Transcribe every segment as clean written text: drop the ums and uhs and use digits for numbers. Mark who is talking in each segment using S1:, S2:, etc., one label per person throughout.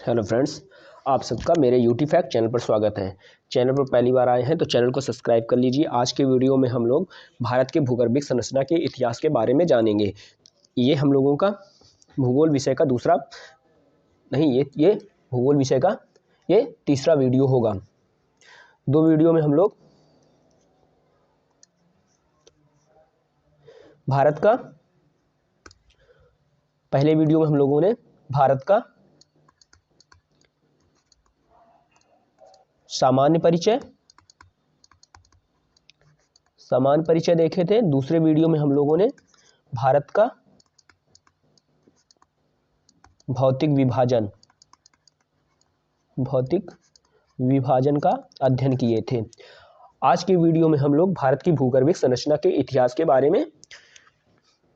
S1: Hello friends, आप सबका मेरे यूटी फैक्ट चैनल पर स्वागत है। चैनल पर पहली बार आए हैं तो चैनल को सब्सक्राइब कर लीजिए। आज के वीडियो में हम लोग भारत के भूगर्भिक संरचना के इतिहास के बारे में जानेंगे। ये हम लोगों का भूगोल विषय का दूसरा नहीं, ये भूगोल विषय का ये तीसरा वीडियो होगा। दो वीडियो में हम लोग भारत का पहले वीडियो में हम लोगों ने भारत का सामान्य परिचय देखे थे। दूसरे वीडियो में हम लोगों ने भारत का भौतिक विभाजन का अध्ययन किए थे। आज के वीडियो में हम लोग भारत की भूगर्भिक संरचना के इतिहास के बारे में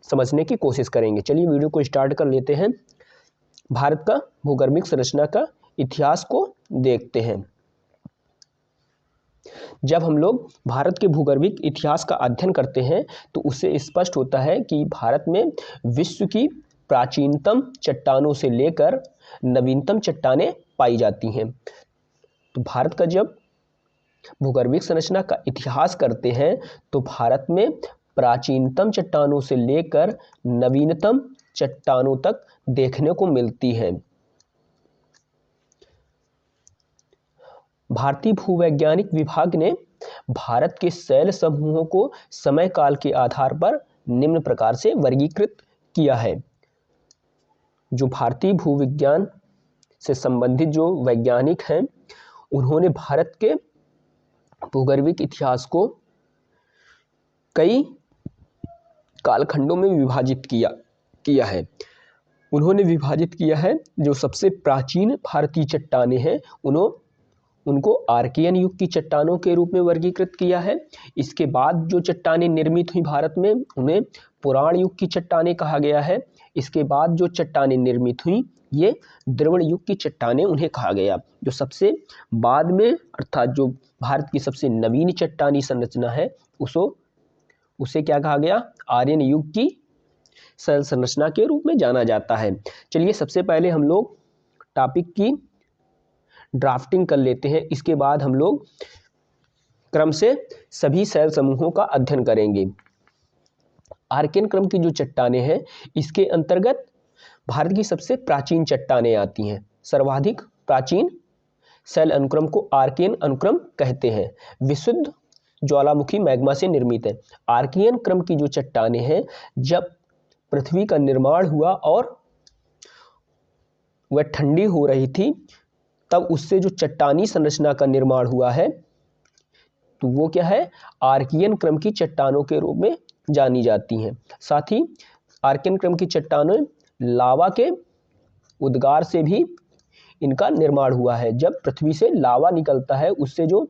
S1: समझने की कोशिश करेंगे। चलिए वीडियो को स्टार्ट कर लेते हैं। भारत का भूगर्भिक संरचना का इतिहास को देखते हैं। जब हम लोग भारत के भूगर्भिक इतिहास का अध्ययन करते हैं तो उससे स्पष्ट होता है कि भारत में विश्व की प्राचीनतम चट्टानों से लेकर नवीनतम चट्टानें पाई जाती हैं। तो भारत का जब भूगर्भिक संरचना का इतिहास करते हैं तो भारत में प्राचीनतम चट्टानों से लेकर नवीनतम चट्टानों तक देखने को मिलती है। भारतीय भूवैज्ञानिक विभाग ने भारत के शैल समूहों को समय काल के आधार पर निम्न प्रकार से वर्गीकृत किया है। जो भारतीय भूविज्ञान से संबंधित जो वैज्ञानिक हैं उन्होंने भारत के भूगर्भिक इतिहास को कई कालखंडों में विभाजित किया है। उन्होंने विभाजित किया है जो सबसे प्राचीन भारतीय चट्टानें हैं उनको आर्कियन युग की चट्टानों के रूप में वर्गीकृत किया है। इसके बाद जो चट्टानें निर्मित हुई भारत में उन्हें पुराण युग की चट्टानें कहा गया है। इसके बाद जो चट्टानें निर्मित हुई ये द्रवण युग की चट्टानें उन्हें कहा गया। जो सबसे बाद में अर्थात जो भारत की सबसे नवीन चट्टानी संरचना है उसे क्या कहा गया? आर्यन युग की संरचना के रूप में जाना जाता है। चलिए सबसे पहले हम लोग टॉपिक की ड्राफ्टिंग कर लेते हैं। इसके बाद हम लोग क्रम से सभी शैल समूहों का अध्ययन करेंगे। आर्कियन क्रम की जो चट्टानें हैं इसके अंतर्गत भारत की सबसे प्राचीन चट्टानें आती हैं। सर्वाधिक प्राचीन शैल अनुक्रम को आर्कियन अनुक्रम कहते हैं। विशुद्ध ज्वालामुखी मैग्मा से निर्मित है। आर्कियन क्रम की जो चट्टानें हैं जब पृथ्वी का निर्माण हुआ और वह ठंडी हो रही थी तब उससे जो चट्टानी संरचना का निर्माण हुआ है तो वो क्या है? आर्कियन क्रम की चट्टानों के रूप में जानी जाती हैं। साथ ही आर्कियन क्रम की चट्टानें लावा के उद्गार से भी इनका निर्माण हुआ है। जब पृथ्वी से लावा निकलता है उससे जो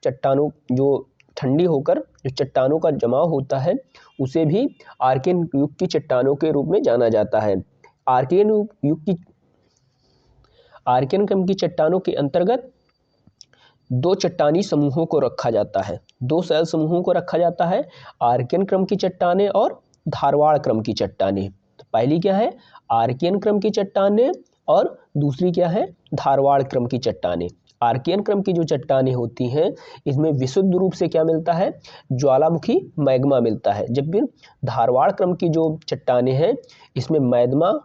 S1: चट्टानों जो ठंडी होकर जो चट्टानों का जमाव होता है उसे भी आर्कियन युग की चट्टानों के रूप में जाना जाता है। आर्कियन क्रम की चट्टानों के अंतर्गत दो चट्टानी समूहों को रखा जाता है। दो शैल समूहों को रखा जाता है, आर्कियन क्रम की चट्टानें और धारवाड़ क्रम की चट्टानें। तो पहली क्या है? आर्कियन क्रम की चट्टानें और दूसरी क्या है? धारवाड़ क्रम की चट्टानें। आर्कियन क्रम की जो चट्टानें होती हैं इसमें विशुद्ध रूप से क्या मिलता है? ज्वालामुखी मैग्मा मिलता है। जबकि धारवाड़ क्रम की जो चट्टानें हैं इसमें मैग्मा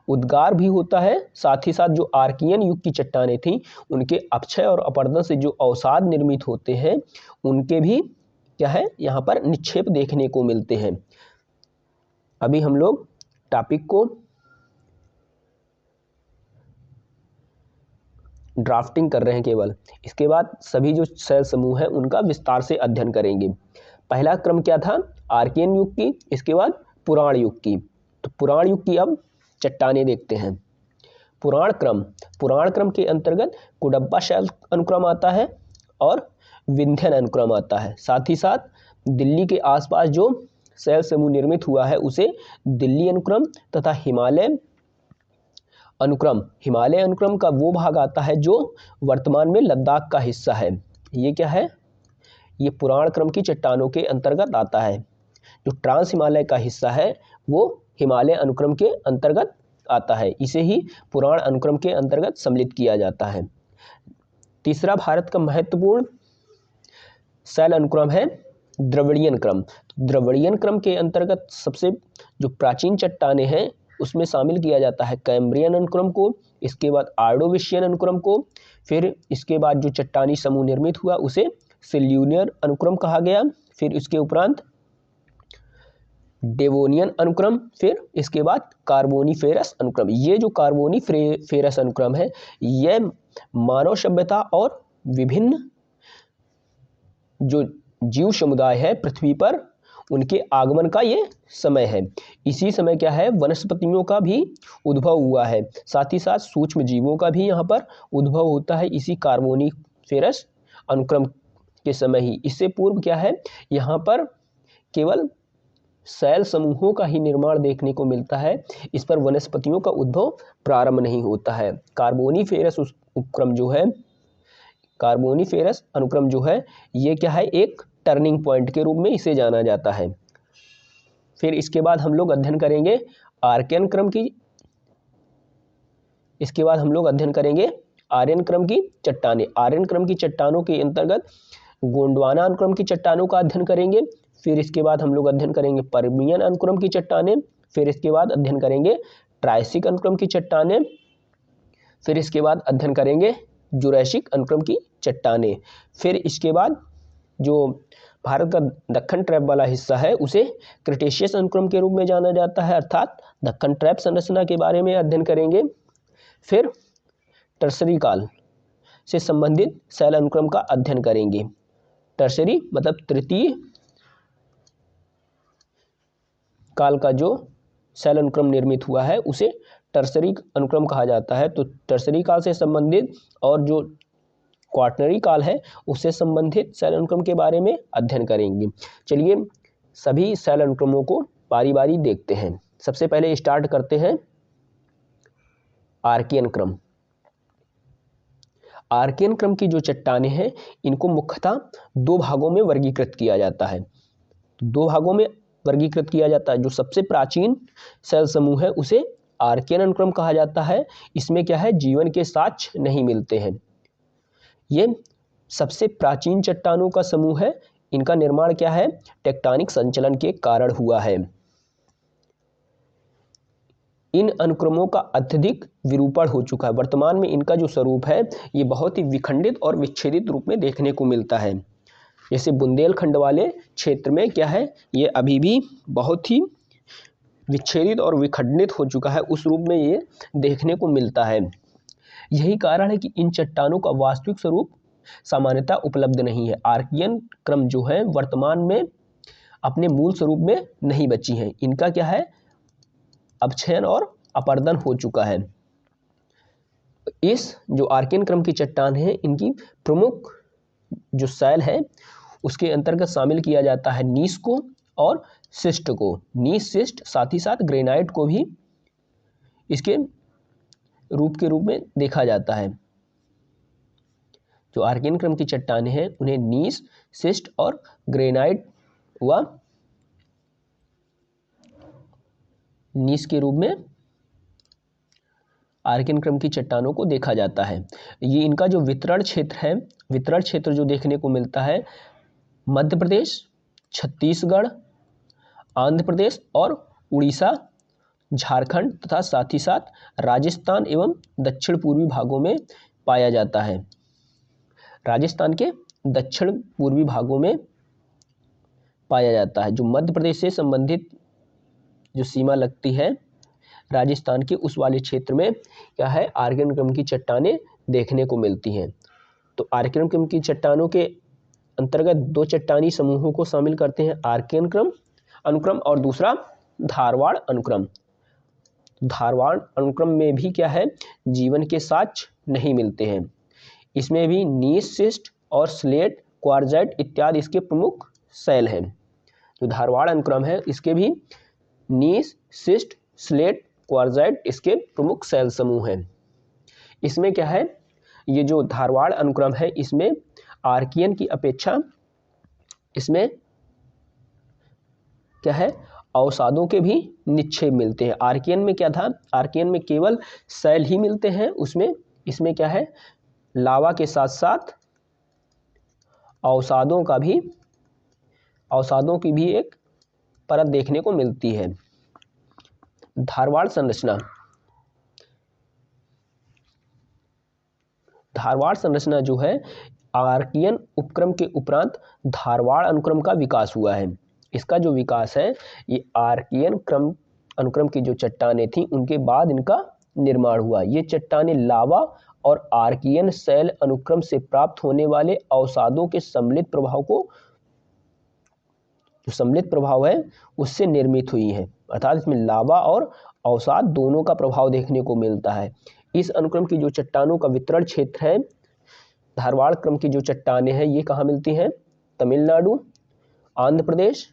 S1: उद्गार भी होता है। साथ ही साथ जो आर्कियन युग की चट्टानें थीं उनके अपक्षय और अपरदन से जो अवसाद निर्मित होते हैं उनके भी क्या है? यहाँ पर निक्षेप देखने को मिलते हैं। अभी हम लोग टॉपिक को ड्राफ्टिंग कर रहे हैं केवल। इसके बाद सभी जो शैल समूह हैं उनका विस्तार से अध्ययन करेंगे। पहला क्रम क्या था? आर्कियन युग की, इसके बाद पुराण युग की। तो पुराण युग की अब चट्टानें देखते हैं। पुराण क्रम के अंतर्गत कुडब्बा शैल अनुक्रम आता है और विंध्यन अनुक्रम आता है। साथ ही साथ दिल्ली के आसपास जो शैल समूह निर्मित हुआ है उसे दिल्ली अनुक्रम तथा हिमालय अनुक्रम का वो भाग आता है जो वर्तमान में लद्दाख का हिस्सा है। ये क्या है? ये पुराण क्रम की चट्टानों के अंतर्गत आता है। जो ट्रांस हिमालय का हिस्सा है वो हिमालय अनुक्रम के अंतर्गत आता है, इसे ही पुराण अनुक्रम के अंतर्गत सम्मिलित किया जाता है। तीसरा भारत का महत्वपूर्ण शैल अनुक्रम है द्रविड़ीयन क्रम। द्रविड़ीयन क्रम के अंतर्गत सबसे जो प्राचीन चट्टानें हैं उसमें शामिल किया जाता है कैम्ब्रियन अनुक्रम को, इसके बाद आर्डोविशियन अनुक्रम को, फिर इसके बाद जो चट्टानी समूह निर्मित हुआ उसे सिल्यूनियर अनुक्रम कहा गया, फिर इसके उपरांत डेवोनियन अनुक्रम, फिर इसके बाद कार्बोनीफेरस अनुक्रम। ये जो कार्बोनीफेरस अनुक्रम है यह मानव सभ्यता और विभिन्न जो जीव समुदाय है पृथ्वी पर उनके आगमन का ये समय है। इसी समय क्या है वनस्पतियों का भी उद्भव हुआ है, साथ ही साथ सूक्ष्म जीवों का भी यहाँ पर उद्भव होता है इसी कार्बोनीफेरस अनुक्रम के समय ही। इससे पूर्व क्या है यहाँ पर केवल शैल समूहों का ही निर्माण देखने को मिलता है, इस पर वनस्पतियों का उद्भव प्रारंभ नहीं होता है। कार्बोनीफेरस उपक्रम जो है कार्बोनीफेरस अनुक्रम जो है ये क्या है एक टर्निंग पॉइंट के रूप में इसे जाना जाता है। फिर इसके बाद हम लोग अध्ययन करेंगे आर्कियन क्रम की, इसके बाद हम लोग अध्ययन करेंगे आर्यन क्रम की चट्टानें। आर्यन क्रम की चट्टानों के अंतर्गत गोंडवाना अनुक्रम की चट्टानों का अध्ययन करेंगे, फिर इसके बाद हम लोग अध्ययन करेंगे पर्मियन अनुक्रम की चट्टानें, फिर इसके बाद अध्ययन करेंगे ट्रायसिक अनुक्रम की चट्टानें, फिर इसके बाद अध्ययन करेंगे जुरैसिक अनुक्रम की चट्टानें। फिर इसके बाद जो भारत का दक्कन ट्रैप वाला हिस्सा है उसे क्रिटेशियस अनुक्रम के रूप में जाना जाता है, अर्थात दक्कन ट्रैप संरचना के बारे में अध्ययन करेंगे। फिर टर्सरी काल से संबंधित शैल अनुक्रम का अध्ययन करेंगे। टर्सरी मतलब तृतीय काल का जो शैल अनुक्रम निर्मित हुआ है उसे टर्सरी अनुक्रम कहा जाता है। तो टर्सरी काल से संबंधित और जो क्वार्टनरी काल है उससे संबंधित शैल अनुक्रम के बारे में अध्ययन करेंगे। चलिए सभी शैल अनुक्रमों को बारी बारी देखते हैं। सबसे पहले स्टार्ट करते हैं आर्कियन क्रम। आर्कियन क्रम की जो चट्टानें हैं इनको मुख्यतः दो भागों में वर्गीकृत किया जाता है। दो भागों में वर्गीकृत किया जाता है। जो सबसे प्राचीन शैल समूह है उसे आर्कियन अनुक्रम कहा जाता है। इसमें क्या है जीवन के साक्ष्य नहीं मिलते हैं। ये सबसे प्राचीन चट्टानों का समूह है। इनका निर्माण क्या है टेक्टोनिक संचलन के कारण हुआ है। इन अनुक्रमों का अत्यधिक विरूपण हो चुका है। वर्तमान में इनका जो स्वरूप है ये बहुत ही विखंडित और विच्छेदित रूप में देखने को मिलता है। जैसे बुंदेलखंड वाले क्षेत्र में क्या है ये अभी भी बहुत ही विच्छेदित और विखंडित हो चुका है, उस रूप में ये देखने को मिलता है। यही कारण है कि इन चट्टानों का वास्तविक स्वरूप सामान्यतः उपलब्ध नहीं है। आर्कियन क्रम जो है वर्तमान में अपने मूल स्वरूप में नहीं बची हैं। इनका क्या है अपक्षयन और अपर्दन हो चुका है। इस जो आर्कियन क्रम की चट्टान है इनकी प्रमुख जो शैल है उसके अंतर्गत शामिल किया जाता है नीस को और सिस्ट को। नीस सिस्ट साथ ही साथ ग्रेनाइट को भी इसके रूप के रूप में देखा जाता है। जो आर्कियन क्रम की चट्टानें हैं उन्हें नीस सिस्ट और ग्रेनाइट व नीस के रूप में आर्कियन क्रम की चट्टानों को देखा जाता है। ये इनका जो वितरण क्षेत्र है, वितरण क्षेत्र जो देखने को मिलता है मध्य प्रदेश, छत्तीसगढ़, आंध्र प्रदेश और उड़ीसा, झारखंड तथा साथ ही साथ राजस्थान एवं दक्षिण पूर्वी भागों में पाया जाता है। राजस्थान के दक्षिण पूर्वी भागों में पाया जाता है। जो मध्य प्रदेश से संबंधित जो सीमा लगती है राजस्थान के उस वाले क्षेत्र में क्या है आर्कियन क्रम की चट्टानें देखने को मिलती हैं। तो आर्कियन क्रम की चट्टानों के अंतर्गत दो चट्टानी समूहों को शामिल करते हैं आर्कियन क्रम अनुक्रम और दूसरा धारवाड़ अनुक्रम। धारवाड़ अनुक्रम में भी क्या है जीवन के साक्ष्य नहीं मिलते हैं। इसमें भी नीस सिस्ट और स्लेट क्वार्जाइट इत्यादि इसके प्रमुख शैल हैं। जो धारवाड़ अनुक्रम है इसके भी नीस सिस्ट स्लेट क्वार्जाइट इसके प्रमुख शैल समूह हैं। इसमें क्या है ये जो धारवाड़ अनुक्रम है इसमें आर्कियन की अपेक्षा इसमें क्या है अवसादों के भी निक्षेप मिलते हैं। आर्कियन में क्या था, आर्कियन में केवल शैल ही मिलते हैं, उसमें इसमें क्या है, लावा के साथ साथ अवसादों की भी एक परत देखने को मिलती है। धारवाड़ संरचना, धारवाड़ संरचना जो है आर्कियन उपक्रम के उपरांत धारवाड़ अनुक्रम का विकास हुआ है। इसका जो विकास है ये आर्कियन अनुक्रम की जो चट्टानें थी उनके बाद इनका निर्माण हुआ। ये चट्टानें लावा और आर्कियन शैल अनुक्रम से प्राप्त होने वाले अवसादों के सम्मिलित प्रभाव को, जो सम्मिलित प्रभाव है उससे निर्मित हुई है। अर्थात इसमें लावा और अवसाद दोनों का प्रभाव देखने को मिलता है। इस अनुक्रम की जो चट्टानों का वितरण क्षेत्र है, धारवाड़ क्रम की जो चट्टानें हैं ये कहाँ मिलती हैं, तमिलनाडु, आंध्र प्रदेश,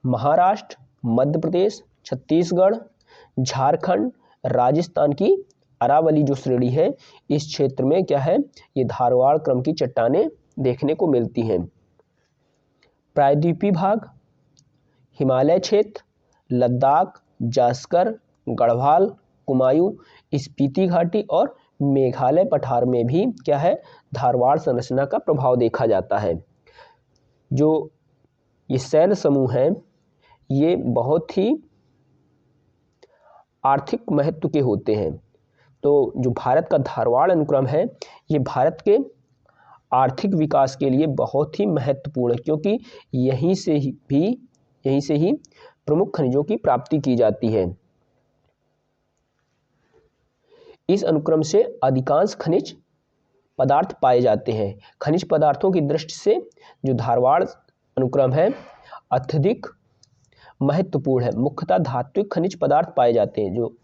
S1: महाराष्ट्र, मध्य प्रदेश, छत्तीसगढ़, झारखंड, राजस्थान की अरावली जो श्रेणी है इस क्षेत्र में क्या है, ये धारवाड़ क्रम की चट्टानें देखने को मिलती हैं। प्रायद्वीपीय भाग, हिमालय क्षेत्र, लद्दाख, जास्कर, गढ़वाल, कुमायूं, स्पीति घाटी और मेघालय पठार में भी क्या है, धारवाड़ संरचना का प्रभाव देखा जाता है। जो ये शैल समूह हैं ये बहुत ही आर्थिक महत्व के होते हैं। तो जो भारत का धारवाड़ अनुक्रम है ये भारत के आर्थिक विकास के लिए बहुत ही महत्वपूर्ण है, क्योंकि यहीं से ही प्रमुख खनिजों की प्राप्ति की जाती है। इस अनुक्रम से अधिकांश खनिज पदार्थ पाए जाते हैं। खनिज पदार्थों की दृष्टि से जो धारवाड़ अनुक्रम है अत्यधिक महत्वपूर्ण है। मुख्यतः धात्विक खनिज पदार्थ पाए जाते हैं। जो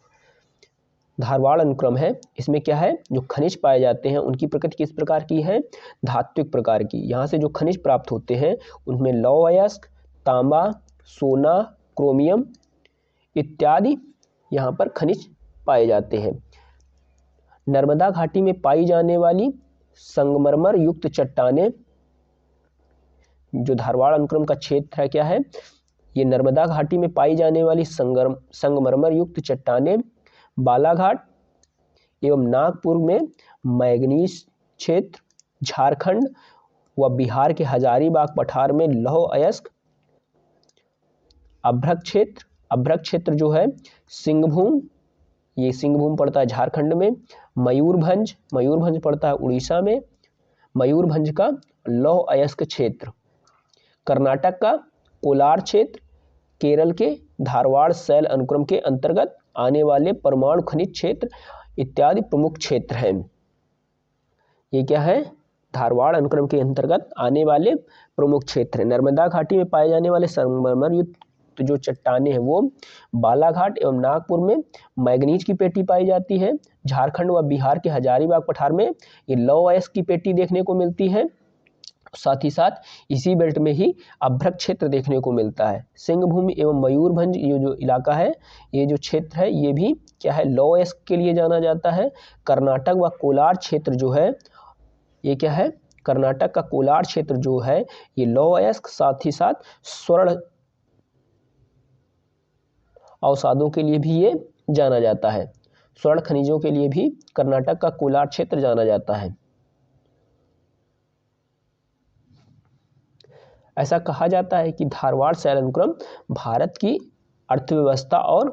S1: धारवाड़ अनुक्रम है इसमें क्या है, जो खनिज पाए जाते हैं उनकी प्रकृति किस प्रकार की है, धात्विक प्रकार की। यहाँ से जो खनिज प्राप्त होते हैं उनमें लौह अयस्क, तांबा, सोना, क्रोमियम इत्यादि यहाँ पर खनिज पाए जाते हैं। नर्मदा घाटी में पाई जाने वाली संगमरमर युक्त चट्टानें, जो धारवाड़ अनुक्रम का क्षेत्र है क्या है, ये नर्मदा घाटी में पाई जाने वाली संगमरमर युक्त चट्टानें बालाघाट एवं नागपुर में मैंगनीज क्षेत्र, झारखंड व बिहार के हजारीबाग पठार में लौह अयस्क, अभ्रक क्षेत्र जो है सिंहभूम, ये सिंहभूम पड़ता है झारखंड में, मयूरभंज पड़ता है उड़ीसा में, मयूरभंज का लौह अयस्क क्षेत्र, कर्नाटक का कोलार क्षेत्र, केरल के धारवाड़ शैल अनुक्रम के अंतर्गत आने वाले परमाणु खनिज क्षेत्र इत्यादि प्रमुख क्षेत्र हैं। ये क्या है, धारवाड़ अनुक्रम के अंतर्गत आने वाले प्रमुख क्षेत्र हैं। नर्मदा घाटी में पाए जाने वाले संगमरमर युक्त जो चट्टानें हैं वो बालाघाट एवं नागपुर में मैंगनीज की पेटी पाई जाती है। झारखंड व बिहार के हजारीबाग पठार में ये लौह अयस्क की पेटी देखने को मिलती है। साथ ही साथ इसी बेल्ट में ही अभ्रक क्षेत्र देखने को मिलता है। सिंहभूमि एवं मयूरभंज ये जो इलाका है, ये जो क्षेत्र है ये भी क्या है, लौह अयस्क के लिए जाना जाता है। कर्नाटक व कोलार क्षेत्र जो है ये क्या है, कर्नाटक का कोलार क्षेत्र जो है ये लौह अयस्क साथ ही साथ स्वर्ण अवसादों के लिए भी ये जाना जाता है। स्वर्ण खनिजों के लिए भी कर्नाटक का कोलार क्षेत्र जाना जाता है। ऐसा कहा जाता है कि धारवाड़ शैल अनुक्रम भारत की अर्थव्यवस्था और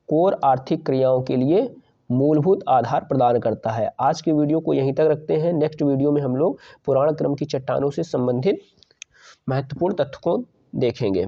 S1: कोर आर्थिक क्रियाओं के लिए मूलभूत आधार प्रदान करता है। आज के वीडियो को यहीं तक रखते हैं। नेक्स्ट वीडियो में हम लोग पुराण क्रम की चट्टानों से संबंधित महत्वपूर्ण तथ्यों को देखेंगे।